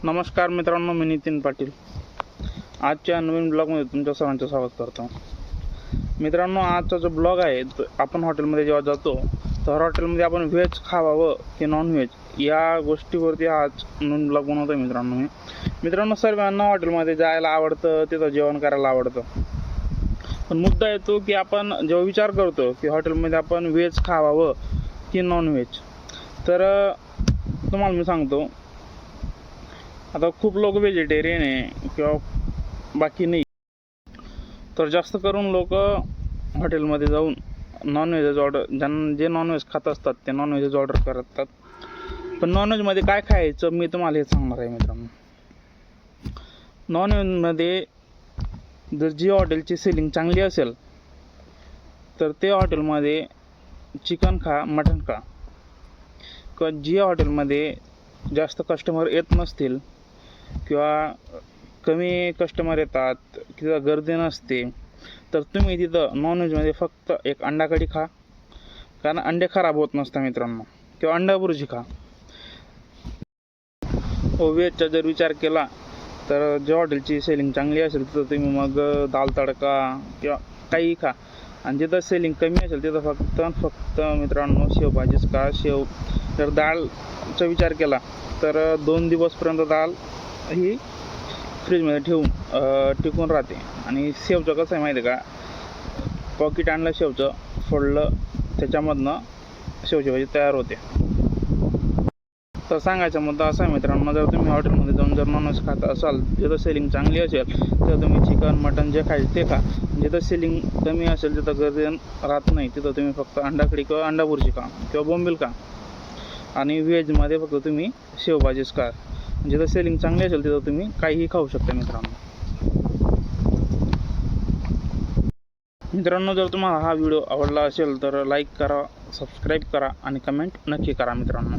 नमस्कार मित्रांनो, मी नितीन पाटील आजच्या नवीन ब्लॉगमध्ये तुमच्या सर्वांचं स्वागत करतो. मित्रांनो, आजचा जो ब्लॉग आहे आपण हॉटेलमध्ये जेव्हा जातो तर हॉटेलमध्ये आपण व्हेज खावावं की नॉन व्हेज या गोष्टीवरती आज नवीन ब्लॉग बनवतो आहे. मित्रांनो सर्वांना हॉटेलमध्ये जायला आवडतं, तिथं जेवण करायला आवडतं. पण मुद्दा येतो की आपण जेव्हा विचार करतो की हॉटेलमध्ये आपण व्हेज खावावं की नॉन व्हेज, तर तुम्हाला मी सांगतो, आता खूप लोक व्हेजिटेरियन आहे किंवा बाकी नाही, तर जास्त करून लोक हॉटेलमध्ये जाऊन नॉनव्हेज ऑर्डर, जे नॉनव्हेज खात असतात ते नॉनव्हेज ऑर्डर करतात. पण नॉनव्हेजमध्ये काय खायचं मी तुम्हाला हे सांगणार आहे. मित्रांनो, नॉनव्हेजमध्ये जर जी हॉटेलची सेलिंग चांगली असेल तर ते हॉटेलमध्ये चिकन खा, मटण खा. किंवा जी हॉटेलमध्ये जास्त कस्टमर येत नसतील किंवा कमी कस्टमर येतात किंवा गर्दी नसते, तर तुम्ही तिथं नॉनव्हेजमध्ये फक्त एक अंडा कढी खा, कारण अंडे खराब होत नसतात मित्रांनो, किंवा अंडा बुर्जी खा. व्हेजचा जर विचार केला तर ज्या हॉटेलची सेलिंग चांगली असेल तिथं तुम्ही मग दाल तडका किंवा काही खा. आणि जिथं सेलिंग कमी असेल तिथं फक्त मित्रांनो शेवभाजीच खा. जर डाळचा विचार केला तर 2 दिवसपर्यंत डाळ ही फ्रीजमध्ये टिकून राहते. आणि शेवचं कसं आहे माहिती आहे का, पॉकेट आणलं शेवचं, फोडलं, त्याच्यामधनं शेवची भाजी तयार होते. तर सांगायचा मुद्दा असा आहे मित्रांनो, जर तुम्ही हॉटेलमध्ये जाऊन जर नॉनव्हेज खात असाल, जिथं सेलिंग चांगली असेल तर तुम्ही चिकन मटन जे खायचं ते खा. जिथं सेलिंग कमी असेल, जिथं गर्दी राहत नाही, तिथं तुम्ही फक्त अंडा कढी किंवा अंडा बुर्जी खा किंवा बोंबील खा. आणि व्हेजमध्ये फक्त तुम्ही शेवभाजीच खा. जिथं सेलिंग चांगली असेल तिथं तुम्ही काहीही खाऊ शकता. मित्रांनो, जर तुम्हाला हा व्हिडिओ आवडला असेल तर लाईक करा, सबस्क्राईब करा आणि कमेंट नक्की करा मित्रांनो.